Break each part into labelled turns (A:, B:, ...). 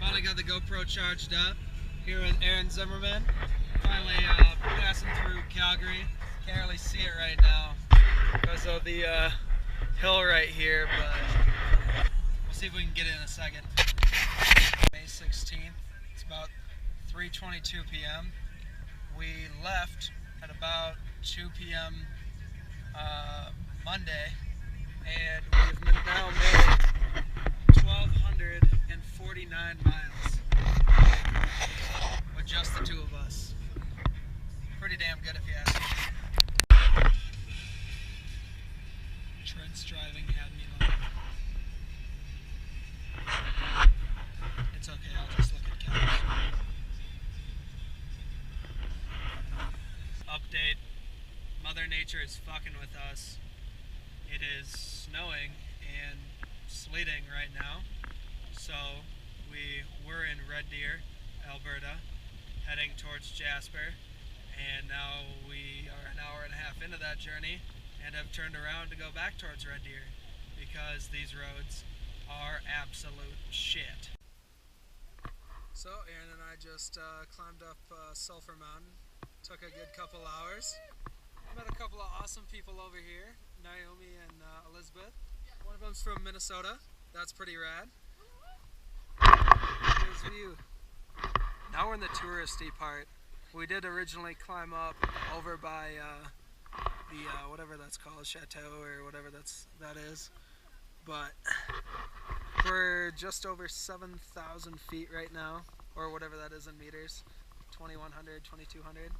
A: Finally got the GoPro charged up here with Aaron Zimmerman. Finally passing through Calgary. Can't really see it right now because of the hill right here, but we'll see if we can get it in a second. May 16th. It's about 3:22 p.m. We left at about 2 p.m. Monday, and we've now made 1,249 miles with just the two of us. Pretty damn good if you ask me. Trent's driving had me like, it's okay, I'll just look at cameras. Update, Mother Nature is fucking with us. It is snowing and sleeting right now. So we were in Red Deer, Alberta, heading towards Jasper, and now we are an hour and a half into that journey and have turned around to go back towards Red Deer because these roads are absolute shit. So Aaron and I just climbed up Sulphur Mountain. Took a good couple hours. Met a couple of awesome people over here, Naomi and Elizabeth. One of them's from Minnesota. That's pretty rad. Here's view. Now we're in the touristy part. We did originally climb up over by the whatever that's called, chateau or whatever that is. But we're just over 7,000 feet right now, or whatever that is in meters. 2,100, 2,200.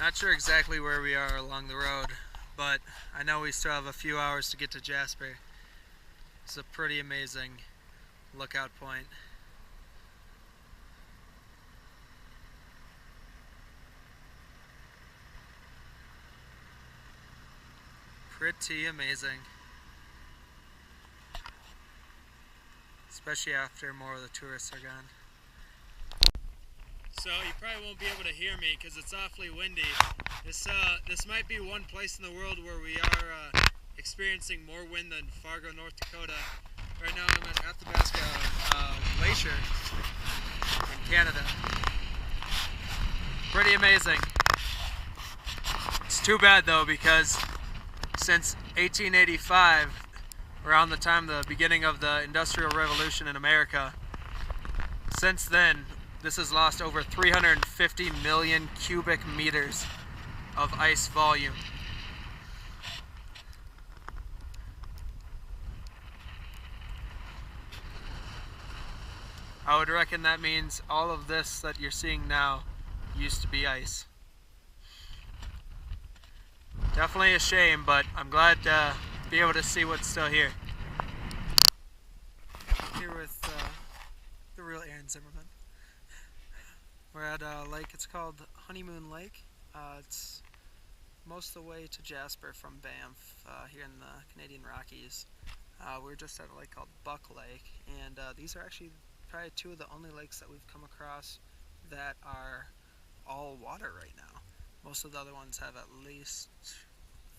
A: Not sure exactly where we are along the road, but I know we still have a few hours to get to Jasper. It's a pretty amazing lookout point. Pretty amazing. Especially after more of the tourists are gone. So you probably won't be able to hear me because it's awfully windy. This might be one place in the world where we are experiencing more wind than Fargo, North Dakota. Right now I'm at Athabasca Glacier in Canada. Pretty amazing. It's too bad though because since 1885, around the time the beginning of the Industrial Revolution in America, since then this has lost over 350 million cubic meters of ice volume. I would reckon that means all of this that you're seeing now used to be ice. Definitely a shame, but I'm glad to be able to see what's still here. Here with the real Aaron Zimmerman. We're at a lake, it's called Honeymoon Lake. It's most of the way to Jasper from Banff, here in the Canadian Rockies. We're just at a lake called Buck Lake, and these are actually probably two of the only lakes that we've come across that are all water right now. Most of the other ones have at least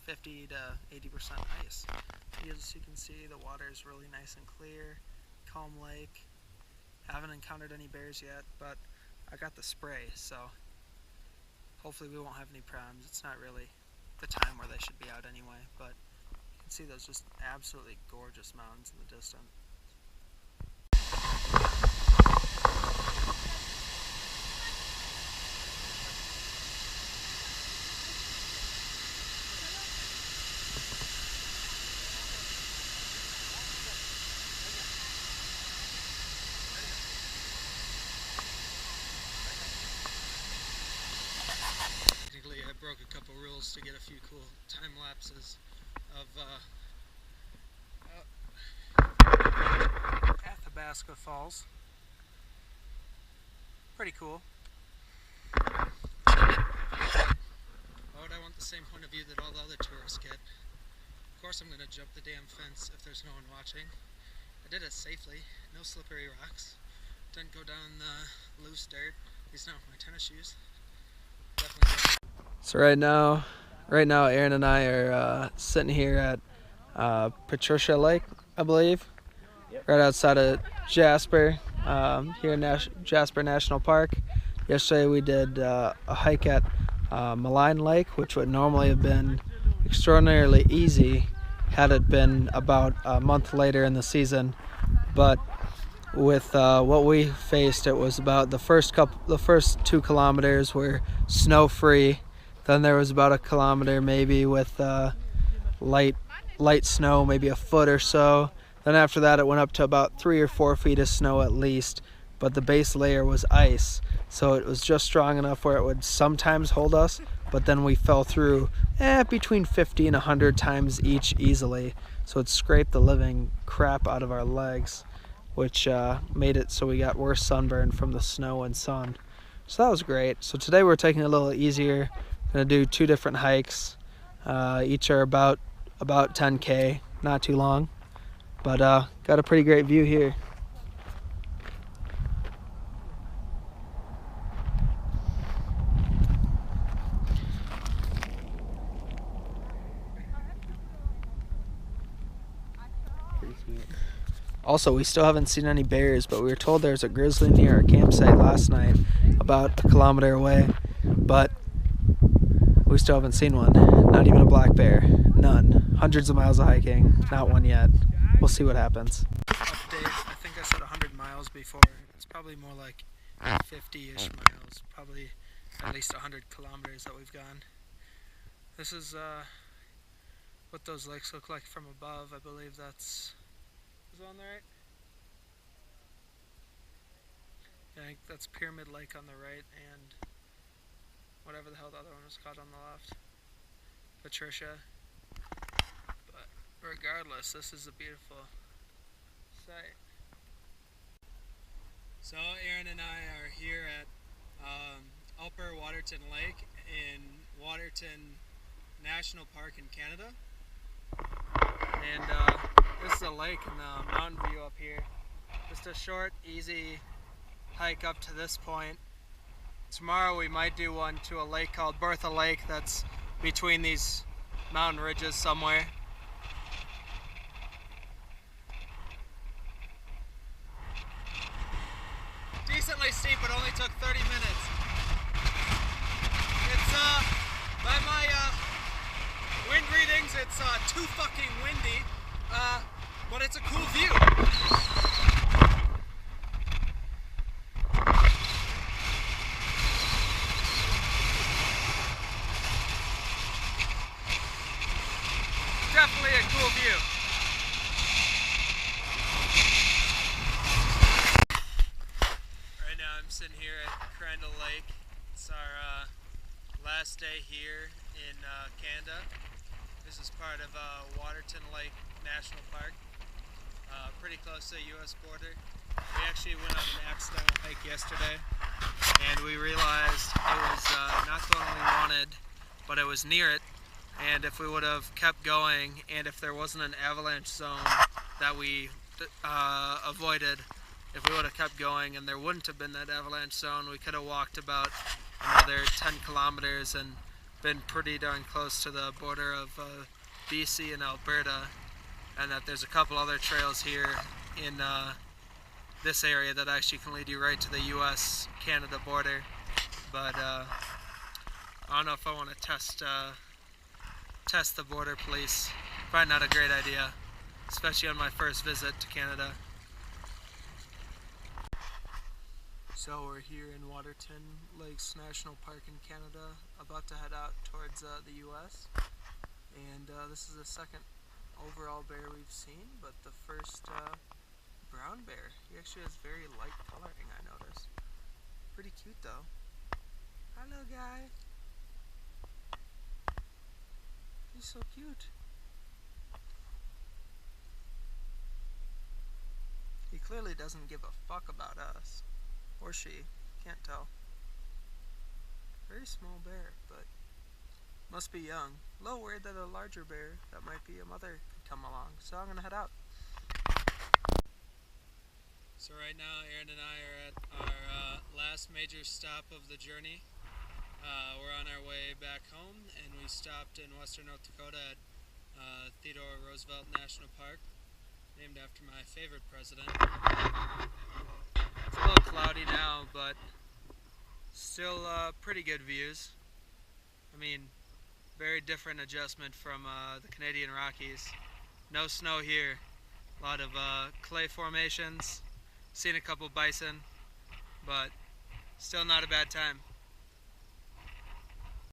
A: 50 to 80% ice. As you can see, the water is really nice and clear, calm lake. Haven't encountered any bears yet, but I got the spray, so hopefully we won't have any problems. It's not really the time where they should be out anyway, but you can see those just absolutely gorgeous mountains in the distance. Broke a couple rules to get a few cool time lapses. of Athabasca Falls. Pretty cool. Why would I want the same point of view that all the other tourists get? Of course I'm going to jump the damn fence if there's no one watching. I did it safely, no slippery rocks. Didn't go down loose dirt, at least not with my tennis shoes. Definitely. So right now Aaron and I are sitting here at Patricia Lake, I believe. Yep. Right outside of Jasper, here in Jasper National Park. Yesterday we did a hike at Malign Lake, which would normally have been extraordinarily easy had it been about a month later in the season. But with what we faced, it was about the first 2 kilometers were snow free. Then there was about a kilometer maybe with light snow, maybe a foot or so. Then after that it went up to about 3 or 4 feet of snow at least, but the base layer was ice, so it was just strong enough where it would sometimes hold us, but then we fell through between 50 and 100 times each easily, so it scraped the living crap out of our legs, which made it so we got worse sunburn from the snow and sun. So that was great. So today we're taking it a little easier. Gonna do 2 different hikes. Each are about 10K, not too long, but got a pretty great view here. Also, we still haven't seen any bears, but we were told there's a grizzly near our campsite last night, about a kilometer away, but we still haven't seen one. Not even a black bear. None. Hundreds of miles of hiking. Not one yet. We'll see what happens. Update. I think I said 100 miles before. It's probably more like 50-ish miles. Probably at least 100 kilometers that we've gone. This is what those lakes look like from above. I believe that's... Is on there, right? Yeah, I think that's Pyramid Lake on the right and whatever the hell the other one was called on the left. Patricia. But regardless, this is a beautiful sight. So Aaron and I are here at Upper Waterton Lake in Waterton National Park in Canada. And this is a lake and the mountain view up here. Just a short, easy hike up to this point. Tomorrow we might do one to a lake called Bertha Lake that's between these mountain ridges somewhere. Decently steep, but only took 30 minutes. It's, by my wind readings, it's too fucking windy, but it's a cool view. Definitely a cool view. Right now I'm sitting here at Crandall Lake. It's our last day here in Canada. This is part of Waterton Lake National Park, pretty close to the U.S. border. We actually went on an accidental hike yesterday, and we realized it was not the one we wanted, but it was near it. And if we would have kept going, and if there wasn't an avalanche zone that we avoided, if we would have kept going and there wouldn't have been that avalanche zone, we could have walked about another 10 kilometers and been pretty darn close to the border of BC and Alberta, and that there's a couple other trails here in this area that actually can lead you right to the US-Canada border. But I don't know if I want to test the border police. Probably not a great idea, especially on my first visit to Canada. So we're here in Waterton Lakes National Park in Canada, about to head out towards the US. And this is the second overall bear we've seen, but the first brown bear. He actually has very light coloring, I noticed. Pretty cute though. Hello guy. He's so cute. clearly doesn't give a fuck about us. Or she. Can't tell. Very small bear, but must be young. A little worried that a larger bear, that might be a mother, could come along. So I'm gonna head out. So right now, Aaron and I are at our last major stop of the journey. We're on our way back home, and we stopped in western North Dakota at Theodore Roosevelt National Park, named after my favorite president. It's a little cloudy now, but still pretty good views. I mean, very different adjustment from the Canadian Rockies. No snow here. A lot of clay formations. Seen a couple bison, but still not a bad time.